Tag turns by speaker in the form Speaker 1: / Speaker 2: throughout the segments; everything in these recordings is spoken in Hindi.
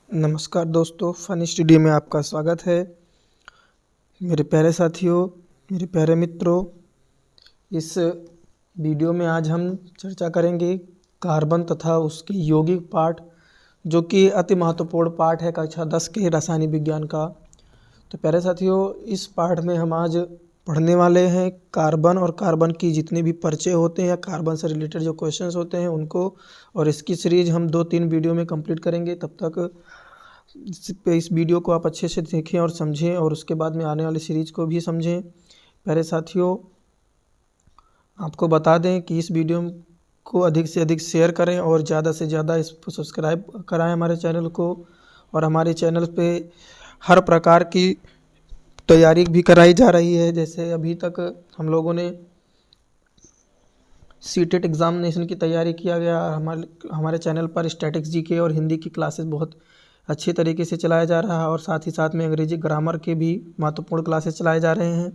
Speaker 1: नमस्कार दोस्तों, फन स्टडी में आपका स्वागत है। मेरे प्यारे साथियों, मेरे प्यारे मित्रों, इस वीडियो में आज हम चर्चा करेंगे कार्बन तथा उसके यौगिक पाठ, जो कि अति महत्वपूर्ण पाठ है कक्षा 10 के रसायन विज्ञान का। तो प्यारे साथियों, इस पाठ में हम आज पढ़ने वाले हैं कार्बन और कार्बन की जितने भी परिचय होते हैं या कार्बन से रिलेटेड जो क्वेश्चंस होते हैं उनको, और इसकी सीरीज हम 2-3 वीडियो में कंप्लीट करेंगे। तब तक इस वीडियो को आप अच्छे से देखें और समझें, और उसके बाद में आने वाली सीरीज को भी समझें। प्यारे साथियों, आपको बता दें कि इस वीडियो को अधिक से अधिक शेयर करें और ज़्यादा से ज़्यादा इस पर सब्सक्राइब कराएं हमारे चैनल को। और हमारे चैनल पे हर प्रकार की तैयारी भी कराई जा रही है। जैसे अभी तक हम लोगों ने सीटेट एग्ज़ामिनेशन की तैयारी किया गया। हमारे चैनल पर स्टैटिक्स जीके और हिंदी की क्लासेस बहुत अच्छे तरीके से चलाया जा रहा है, और साथ ही साथ में अंग्रेजी ग्रामर के भी महत्वपूर्ण क्लासेस चलाए जा रहे हैं।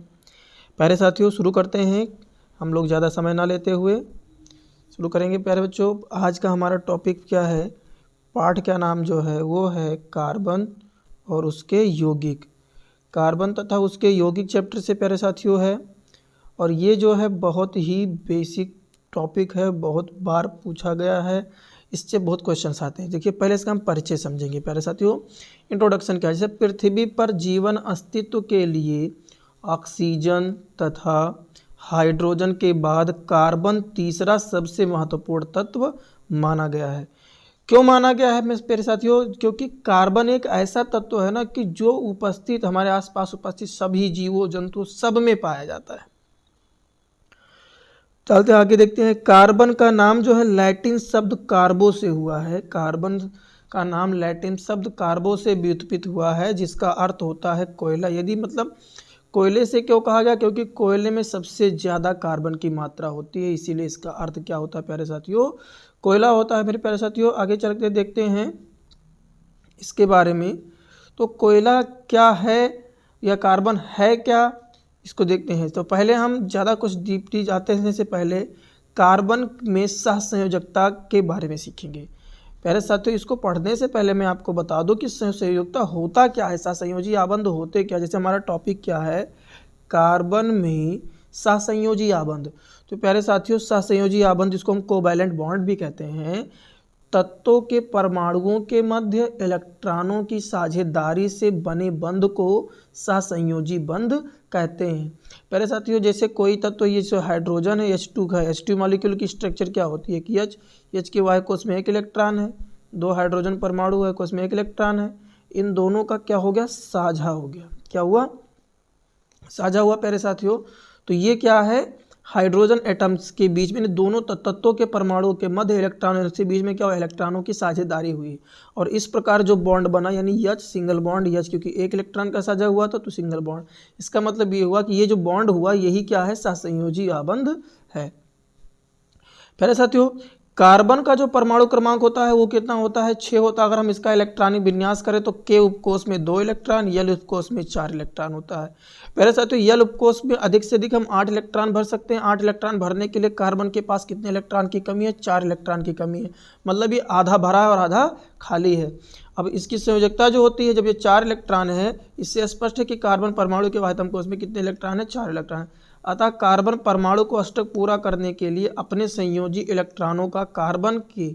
Speaker 1: प्यारे साथियों, शुरू करते हैं। हम लोग ज़्यादा समय ना लेते हुए शुरू करेंगे। प्यारे बच्चों, आज का हमारा टॉपिक क्या है, पाठ का नाम जो है वो है कार्बन और उसके यौगिक। कार्बन तथा उसके यौगिक चैप्टर से प्यारे साथियों है, और ये जो है बहुत ही बेसिक टॉपिक है, बहुत बार पूछा गया है, इससे बहुत क्वेश्चंस आते हैं। देखिए, पहले इसका हम परिचय समझेंगे। प्यारे साथियों, इंट्रोडक्शन क्या है। जैसे पृथ्वी पर जीवन अस्तित्व के लिए ऑक्सीजन तथा हाइड्रोजन के बाद कार्बन तीसरा सबसे महत्वपूर्ण तत्व माना गया है। क्यों माना गया है मेरे साथियों? क्योंकि कार्बन एक ऐसा तत्व है ना कि जो उपस्थित हमारे आसपास उपस्थित सभी जीवों जंतु सब में पाया जाता है। चलते आगे देखते हैं। कार्बन का नाम जो है लैटिन शब्द कार्बो से हुआ है। कार्बन का नाम लैटिन शब्द कार्बो से व्युत्पन्न हुआ है, जिसका अर्थ होता है कोयला। यदि मतलब कोयले से क्यों कहा गया? क्योंकि कोयले में सबसे ज़्यादा कार्बन की मात्रा होती है, इसीलिए इसका अर्थ क्या होता है प्यारे साथियों? कोयला होता है। मेरे प्यारे साथियों, आगे चल के देखते हैं इसके बारे में। तो कोयला क्या है या कार्बन है क्या, इसको देखते हैं। तो पहले हम ज़्यादा कुछ डीपली जाते से पहले कार्बन में सहसंयोजकता के बारे में सीखेंगे। प्यारे साथियों, इसको पढ़ने से पहले मैं आपको बता दूं कि सहसंयोजकता होता क्या है, सहसंयोजी आबंध होते क्या। जैसे हमारा टॉपिक क्या है, कार्बन में सहसंयोजी आबंध। तो प्यारे साथियों, सहसंयोजी आबंध, जिसको हम कोवैलेंट बॉन्ड भी कहते हैं, तत्वों के परमाणुओं के मध्य इलेक्ट्रॉनों की साझेदारी से बने बंध को सहसंयोजी बंध कहते हैं। प्यारे साथियों, जैसे कोई तत्व, ये जो हाइड्रोजन है H2 का, H2 मॉलिक्यूल की स्ट्रक्चर क्या होती है कि H के वाई कोष में एक इलेक्ट्रॉन है, 2 हाइड्रोजन परमाणु है, कोष में एक इलेक्ट्रॉन है। इन दोनों का क्या हो गया? साझा हो गया। क्या हुआ? साझा हुआ प्यारे साथियों। तो ये क्या है? हाइड्रोजन एटम्स के बीच में, दोनों तत्वों के परमाणुओं के मध्य इलेक्ट्रॉन के बीच में क्या हुआ? इलेक्ट्रॉनों की साझेदारी हुई, और इस प्रकार जो बॉन्ड बना, यानी H सिंगल बॉन्ड H, क्योंकि एक इलेक्ट्रॉन का साझा हुआ था तो सिंगल बॉन्ड। इसका मतलब ये हुआ कि ये जो बॉन्ड हुआ यही क्या है? सहसंयोजी आबंध है। प्यारे साथियों, कार्बन का जो परमाणु क्रमांक होता है वो कितना होता है? 6 होता है। अगर हम इसका इलेक्ट्रॉनिक विन्यास करें तो K उपकोष में 2 इलेक्ट्रॉन, L उपकोष में 4 इलेक्ट्रॉन होता है। प्यारे साथियों, L उपकोष में अधिक से अधिक हम 8 इलेक्ट्रॉन भर सकते हैं। 8 इलेक्ट्रॉन भरने के लिए कार्बन के पास कितने इलेक्ट्रॉन की कमी है? 4 इलेक्ट्रॉन की कमी है। मतलब ये आधा भरा है और आधा खाली है। अब इसकी संयोजकता जो होती है, जब ये 4 इलेक्ट्रॉन है, इससे स्पष्ट है कि कार्बन परमाणु के वाह्यतम कोष में कितने इलेक्ट्रॉन है? 4 इलेक्ट्रॉन। अतः कार्बन परमाणु को अष्टक पूरा करने के लिए अपने संयोजी इलेक्ट्रॉनों का कार्बन के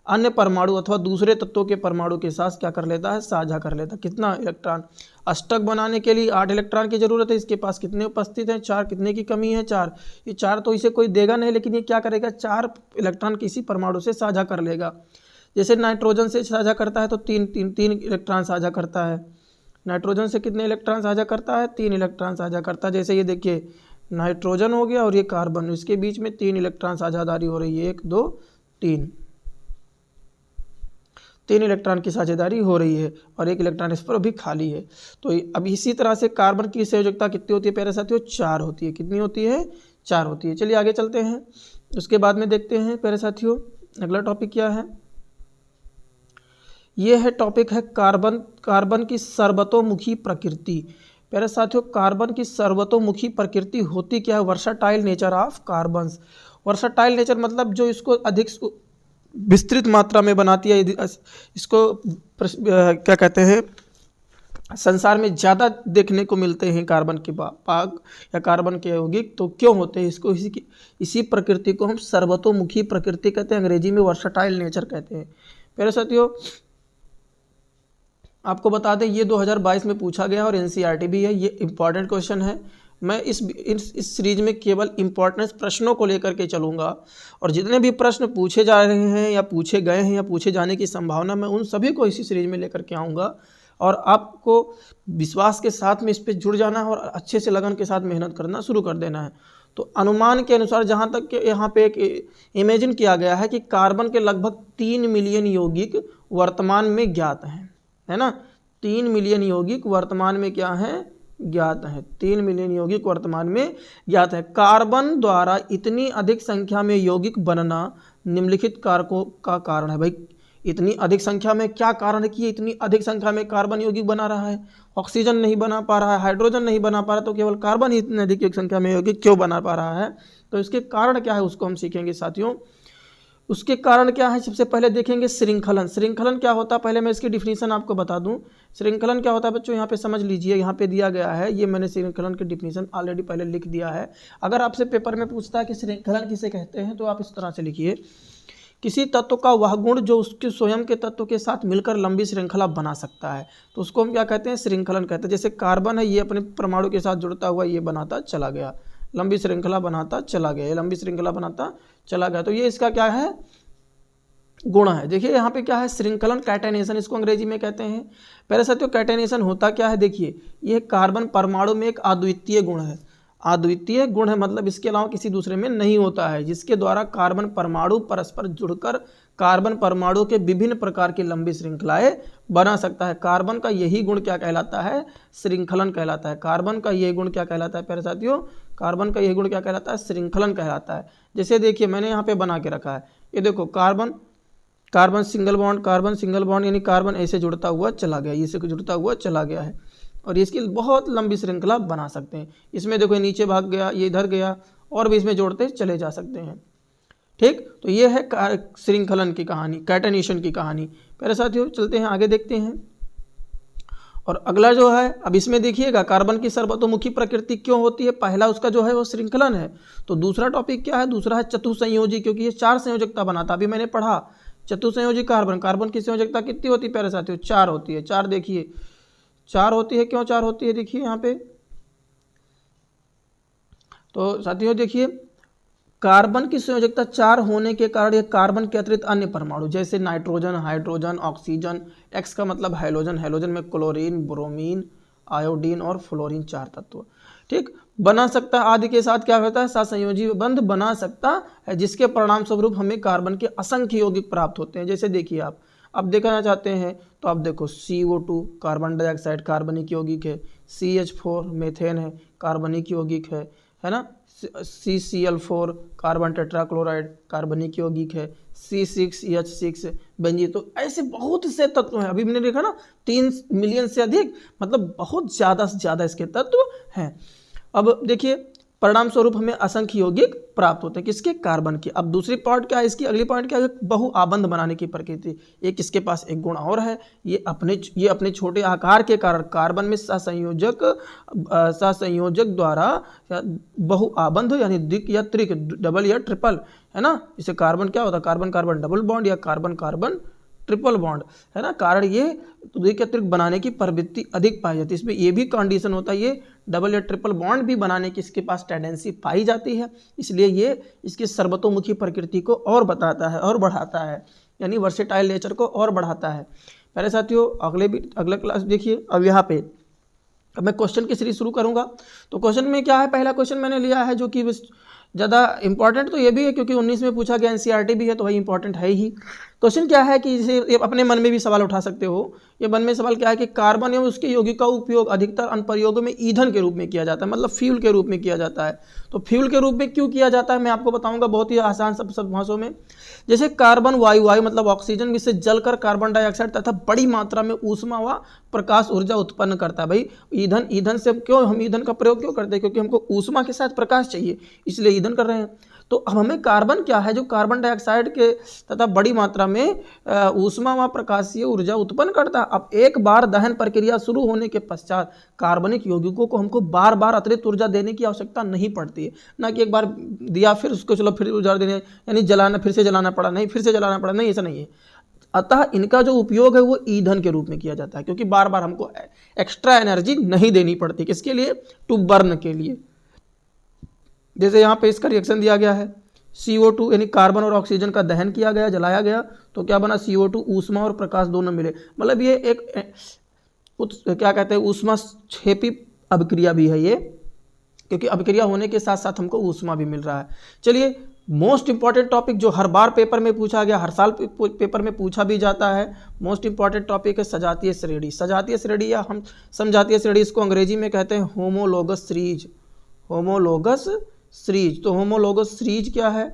Speaker 1: अन्य परमाणु अथवा दूसरे तत्वों के परमाणु के साथ क्या कर लेता है? साझा कर लेता है। कितना इलेक्ट्रॉन? अष्टक बनाने के लिए 8 इलेक्ट्रॉन की जरूरत है। इसके पास कितने उपस्थित हैं? 4। कितने की कमी है? 4। ये 4 तो इसे कोई देगा नहीं, लेकिन ये क्या करेगा? 4 इलेक्ट्रॉन किसी परमाणु से साझा कर लेगा। जैसे नाइट्रोजन से साझा करता है तो 3 इलेक्ट्रॉन साझा करता है। नाइट्रोजन से कितने इलेक्ट्रॉन साझा करता है? 3 इलेक्ट्रॉन साझा करता है। जैसे ये देखिए, नाइट्रोजन हो गया और ये कार्बन, इसके बीच में 3 इलेक्ट्रॉन साझेदारी हो रही है। 1 2 3 3 इलेक्ट्रॉन की साझेदारी हो रही है, और 1 इलेक्ट्रॉन इस पर अभी खाली है। तो अब इसी तरह से कार्बन की संयोजकता कितनी होती है प्यारे साथियों? 4 होती है। कितनी होती है? 4 होती है। चलिए आगे चलते हैं। उसके बाद में देखते हैं प्यारे साथियों, अगला टॉपिक क्या है। यह है टॉपिक है कार्बन की सर्वतोमुखी प्रकृति। प्यारे साथियों, कार्बन की सर्वतोमुखी प्रकृति होती क्या है? Versatile nature of carbons. Versatile nature मतलब जो इसको अधिक विस्तृत मात्रा में बनाती है। इसको क्या कहते हैं, संसार में ज़्यादा देखने को मिलते हैं कार्बन के भाग या कार्बन के यौगिक। तो क्यों होते हैं, इसको इसी प्रकृति को हम सर्वतोमुखी प्रकृति कहते हैं, अंग्रेजी में वर्सटाइल नेचर कहते हैं। प्यारे साथियों, आपको बता दें ये 2022 में पूछा गया और एनसीईआरटी भी है, ये इंपॉर्टेंट क्वेश्चन है। मैं इस सीरीज में केवल इंपॉर्टेंट प्रश्नों को लेकर के चलूँगा, और जितने भी प्रश्न पूछे जा रहे हैं या पूछे गए हैं या पूछे जाने की संभावना, मैं उन सभी को इसी सीरीज में लेकर के आऊँगा। और आपको विश्वास के साथ में इस पर जुड़ जाना है और अच्छे से लगन के साथ मेहनत करना शुरू कर देना है। तो अनुमान के अनुसार जहाँ तक कि यहाँ पे एक इमेजिन किया गया है कि कार्बन के लगभग 3 मिलियन यौगिक वर्तमान में ज्ञात हैं, है ना। 3 मिलियन यौगिक वर्तमान में क्या हैं, ज्ञात हैं। 3 मिलियन यौगिक वर्तमान में ज्ञात है। कार्बन द्वारा इतनी अधिक संख्या में यौगिक बनना निम्नलिखित कारकों का कारण है। भाई इतनी अधिक संख्या में क्या कारण है कि इतनी अधिक संख्या में कार्बन यौगिक बना रहा है? ऑक्सीजन नहीं बना पा रहा है, हाइड्रोजन नहीं बना पा रहा, तो केवल कार्बन ही इतनी अधिक संख्या में यौगिक क्यों बना पा रहा है? तो इसके कारण क्या है उसको हम सीखेंगे साथियों। उसके कारण क्या है, सबसे पहले देखेंगे श्रृंखलन। श्रृंखलन क्या होता है, पहले मैं इसकी डिफिनीशन आपको बता दूं। श्रृंखलन क्या होता है बच्चों, यहाँ पे समझ लीजिए, यहाँ पे दिया गया है, ये मैंने श्रृंखलन की डिफिनीशन ऑलरेडी पहले लिख दिया है। अगर आपसे पेपर में पूछता है कि श्रृंखलन किसे कहते हैं, तो आप इस तरह से लिखिए, किसी तत्व का वह गुण जो उसके स्वयं के तत्व के साथ मिलकर लंबी श्रृंखला बना सकता है, तो उसको हम क्या कहते हैं, श्रृंखलन कहते हैं। जैसे कार्बन है, ये अपने परमाणु के साथ जुड़ता हुआ ये बनाता चला गया, लंबी श्रृंखला बनाता चला गया, ये लंबी श्रृंखला बनाता चला गया, तो ये इसका क्या है, गुण है। देखिए यहाँ पे क्या है, श्रृंखलन, कैटेनेशन इसको अंग्रेजी में कहते हैं। पहले साथियों कैटेनेशन होता क्या है, देखिए ये कार्बन परमाणु में एक अद्वितीय गुण है। अद्वितीय गुण है मतलब इसके अलावा किसी दूसरे में नहीं होता है, जिसके द्वारा कार्बन परमाणु परस्पर जुड़कर कार्बन परमाणु के विभिन्न प्रकार की लंबी श्रृंखलाएं बना सकता है। कार्बन का यही गुण क्या कहलाता है, श्रृंखलन कहलाता है। कार्बन का यही गुण क्या कहलाता है प्यारे साथियों, कार्बन का यही गुण क्या कहलाता है, श्रृंखलन कहलाता है। जैसे देखिए मैंने यहाँ पे बना के रखा है, ये देखो कार्बन कार्बन सिंगल बॉन्ड, यानी कार्बन ऐसे जुड़ता हुआ चला गया, इसे जुड़ता हुआ चला गया है, और इसकी बहुत लंबी श्रृंखला बना सकते हैं। इसमें देखो नीचे भाग गया, ये इधर गया, और भी इसमें जोड़ते चले जा सकते हैं। ठीक, तो ये है श्रृंखलन की कहानी, कैटेनेशन की कहानी। पहले साथियों चलते हैं आगे, देखते हैं। और अगला जो है, अब इसमें देखिएगा कार्बन की सर्वतोमुखी प्रकृति क्यों होती है। पहला उसका जो है वो श्रृंखलन है। तो दूसरा टॉपिक क्या है, दूसरा है चतुसंयोजी, क्योंकि ये 4 संयोजकता बनाता। अभी मैंने पढ़ा चतुसंयोजी कार्बन, कार्बन की संयोजकता कितनी होती है प्यारे साथियों, 4 होती है। 4 देखिए 4 होती है, क्यों 4 होती है, देखिए यहाँ पे। तो साथियों देखिए कार्बन की संयोजकता 4 होने के कारण ये कार्बन के अतिरिक्त अन्य परमाणु जैसे नाइट्रोजन, हाइड्रोजन, ऑक्सीजन, एक्स का मतलब हैलोजन, हैलोजन में क्लोरीन, ब्रोमीन, आयोडीन और फ्लोरीन 4 तत्व, ठीक, बना सकता है। आदि के साथ क्या होता है, सहसंयोजी बंध बना सकता है, जिसके परिणाम स्वरूप हमें कार्बन के असंख्य यौगिक प्राप्त होते हैं। जैसे देखिए आप अब देखना चाहते हैं तो आप देखो CO2 कार्बन डाइऑक्साइड कार्बनिक यौगिक है, CH4 मीथेन है कार्बनिक यौगिक है ना, CCl4 कार्बन टेट्राक्लोराइड कार्बनिक यौगिक है, C6H6 बेंजीन। तो ऐसे बहुत से तत्व हैं, अभी मैंने देखा ना 3 मिलियन से अधिक, मतलब बहुत ज़्यादा से ज़्यादा इसके तत्व हैं। अब देखिए परिणाम स्वरूप हमें असंख्य यौगिक प्राप्त होते हैं, किसके, कार्बन के। अब दूसरी पॉइंट क्या है इसकी, अगली पॉइंट क्या है, बहुआबंध बनाने की प्रकृति। एक इसके पास एक गुण और है, ये अपने छोटे आकार के कारण कार्बन में सहसंयोजक द्वारा बहुआबंध यानी द्विक या त्रिक, डबल या ट्रिपल, है ना। इसे कार्बन क्या होता है, कार्बन कार्बन डबल बॉन्ड या कार्बन कार्बन ट्रिपल बॉन्ड, है ना। कारण ये द्विक या त्रिक बनाने की प्रवृत्ति अधिक पाई जाती है। इसमें ये भी कंडीशन होता है, ये डबल या ट्रिपल बॉन्ड भी बनाने की इसके पास टेंडेंसी पाई जाती है, इसलिए ये इसकी सर्वतोमुखी प्रकृति को और बताता है और बढ़ाता है, यानी वर्सेटाइल नेचर को और बढ़ाता है। पहले साथियों अगला क्लास देखिए। अब यहाँ पे अब मैं क्वेश्चन की सीरीज शुरू करूँगा। तो क्वेश्चन में क्या है, पहला क्वेश्चन मैंने लिया है जो कि ज़्यादा इंपॉर्टेंट तो ये भी है क्योंकि 19 में पूछा गया, एनसीईआरटी भी है तो वही इंपॉर्टेंट है ही। क्वेश्चन क्या है कि इसे अपने मन में भी सवाल उठा सकते हो। ये मन में सवाल क्या है कि कार्बन एवं उसके यौगिक का उपयोग अधिकतर अनुप्रयोगों में ईंधन के रूप में किया जाता है, मतलब फ्यूल के रूप में किया जाता है। तो फ्यूल के रूप में क्यों किया जाता है मैं आपको बताऊंगा बहुत ही आसान सब भाषाओं में। जैसे कार्बन वायु मतलब ऑक्सीजन में से जलकर कार्बन डाइऑक्साइड तथा बड़ी मात्रा में ऊष्मा व प्रकाश ऊर्जा उत्पन्न करता है। भाई ईंधन से हम ईंधन का प्रयोग क्यों करते हैं, क्योंकि हमको ऊष्मा के साथ प्रकाश चाहिए, इसलिए ईंधन कर रहे हैं। तो अब हमें कार्बन क्या है, जो कार्बन डाइऑक्साइड के तथा बड़ी मात्रा में ऊष्मा व प्रकाशीय ऊर्जा उत्पन्न करता है। अब एक बार दहन प्रक्रिया शुरू होने के पश्चात कार्बनिक यौगिकों को हमको बार बार अतिरिक्त ऊर्जा देने की आवश्यकता नहीं पड़ती है, ना कि एक बार दिया फिर उसको चलो फिर ऊर्जा देने, यानी जलाना फिर से जलाना पड़ा, नहीं फिर से जलाना पड़ा, नहीं ऐसा नहीं है। अतः इनका जो उपयोग है वो ईंधन के रूप में किया जाता है, क्योंकि बार बार हमको एक्स्ट्रा एनर्जी नहीं देनी पड़ती। किसके लिए? टू बर्न के लिए। जैसे यहाँ पे इसका रिएक्शन दिया गया है, CO2 यानी कार्बन और ऑक्सीजन का दहन किया गया, जलाया गया, तो क्या बना? CO2 ऊष्मा और प्रकाश दोनों मिले। मतलब ये एक क्या कहते हैं, ऊष्मा क्षेपी अभिक्रिया भी है ये, क्योंकि अभिक्रिया होने के साथ साथ हमको ऊष्मा भी मिल रहा है। चलिए, मोस्ट इंपॉर्टेंट टॉपिक जो हर बार पेपर में पूछा गया, हर साल पेपर में पूछा भी जाता है, मोस्ट इंपॉर्टेंट टॉपिक है सजातीय श्रेणी। सजातीय श्रेणी या हम समजातीय श्रेणी, इसको अंग्रेजी में कहते हैं होमोलोगस सीरीज। होमोलोगस सीरीज, तो होमोलोगस सीरीज क्या है?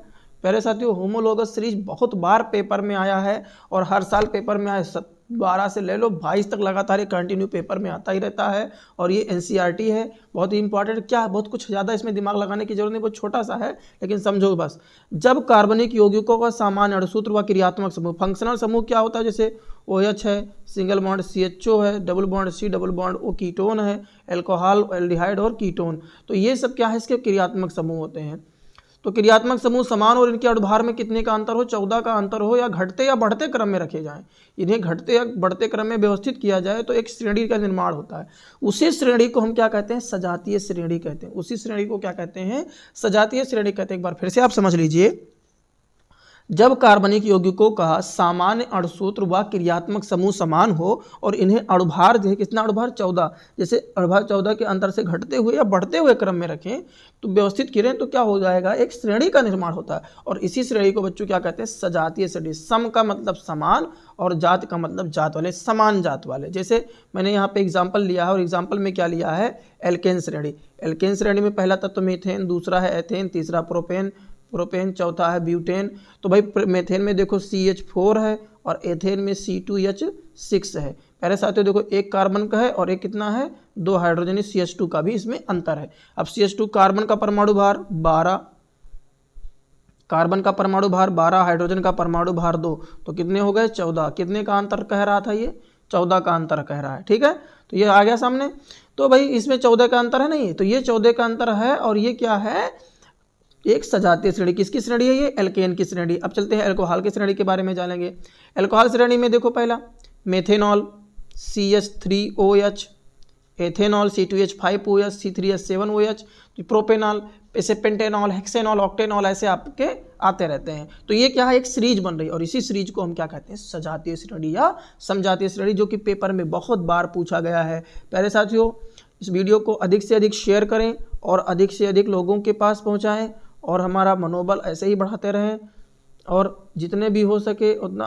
Speaker 1: पहले साथियों, होमोलोगस सीरीज बहुत बार पेपर में आया है और हर साल पेपर में आया, 12 से ले लो 22 तक लगातार ये कंटिन्यू पेपर में आता ही रहता है। और ये NCERT है, बहुत ही इंपॉर्टेंट। क्या है, बहुत कुछ ज़्यादा इसमें दिमाग लगाने की जरूरत नहीं, बहुत छोटा सा है, लेकिन समझो बस। जब कार्बनिक यौगिकों का सामान्य अणुसूत्र व क्रियात्मक समूह, फंक्शनल समूह क्या होता है? जैसे OH है, सिंगल बॉन्ड CHO है, double bond C, double bond O ketone है, एल्कोहल, एल्डिहाइड और कीटोन, तो ये सब क्या है? इसके क्रियात्मक समूह होते हैं। तो क्रियात्मक समूह समान और इनके अणुभार में कितने का अंतर हो? 14 का अंतर हो, या घटते या बढ़ते क्रम में रखे जाएं। इन्हें घटते या बढ़ते क्रम में व्यवस्थित किया जाए तो एक श्रेणी का निर्माण होता है। उसी श्रेणी को हम क्या कहते हैं? सजातीय श्रेणी कहते हैं। उसी श्रेणी को क्या कहते हैं? सजातीय श्रेणी कहते हैं। एक बार फिर से आप समझ लीजिए, जब कार्बनिक यौगिकों का सामान्य अणुसूत्र व क्रियात्मक समूह समान हो और इन्हें अणुभार, कितना अणुभार? 14, जैसे अणुभार 14 के अंतर से घटते हुए या बढ़ते हुए क्रम में रखें तो व्यवस्थित करें, तो क्या हो जाएगा? एक श्रेणी का निर्माण होता है। और इसी श्रेणी को बच्चों क्या कहते हैं? सजातीय श्रेणी। सम का मतलब समान और जात का मतलब जात वाले, समान जात वाले। जैसे मैंने यहाँ पे एग्जाम्पल लिया है, और एग्जाम्पल में क्या लिया है? एल्केन श्रेणी। एल्केन श्रेणी में पहला तत्व मीथेन, दूसरा है एथेन, तीसरा प्रोपेन, चौथा है ब्यूटेन। तो भाई मेथेन में देखो CH4 है और एथेन में C2H6 है। पहले साथियों देखो, एक कार्बन का है और एक कितना है? 2 हाइड्रोजन, CH2 का भी इसमें अंतर है। अब CH2 कार्बन का परमाणु भार 12, कार्बन का परमाणु भार 12, हाइड्रोजन का परमाणु भार 2, तो कितने हो गए? 14। कितने का अंतर कह रहा था ये? 14 का अंतर कह रहा है, ठीक है। तो ये आ गया सामने। तो भाई इसमें 14 का अंतर है नहीं, तो ये 14 का अंतर है, और ये क्या है? एक सजातीय श्रेणी। किसकी श्रेणी है ये? एल्केन की श्रेणी। अब चलते हैं अल्कोहल की श्रेणी के बारे में जानेंगे। अल्कोहल श्रेणी में देखो, पहला methanol CH3OH, ethanol C2H5OH, C3H7OH, propanol, ऐसे पेंटेनॉल, हेक्सेनॉल, ऑक्टेनॉल, ऐसे आपके आते रहते हैं। तो ये क्या है? एक सीरीज बन रही है, और इसी सीरीज को हम क्या कहते हैं? सजातीय श्रेणी या समजातीय श्रेणी, जो कि पेपर में बहुत बार पूछा गया है। पहले साथियों, इस वीडियो को अधिक से अधिक शेयर करें और अधिक से अधिक लोगों के पास पहुंचाएं, और हमारा मनोबल ऐसे ही बढ़ाते रहें। और जितने भी हो सके उतना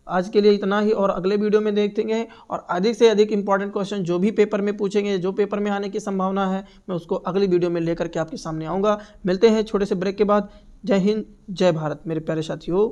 Speaker 1: आज के लिए इतना ही, और अगले वीडियो में देखेंगे और अधिक से अधिक इंपॉर्टेंट क्वेश्चन जो भी पेपर में पूछेंगे, जो पेपर में आने की संभावना है, मैं उसको अगली वीडियो में लेकर के आपके सामने आऊँगा। मिलते हैं छोटे से ब्रेक के बाद। जय हिंद, जय भारत मेरे प्यारे साथियों।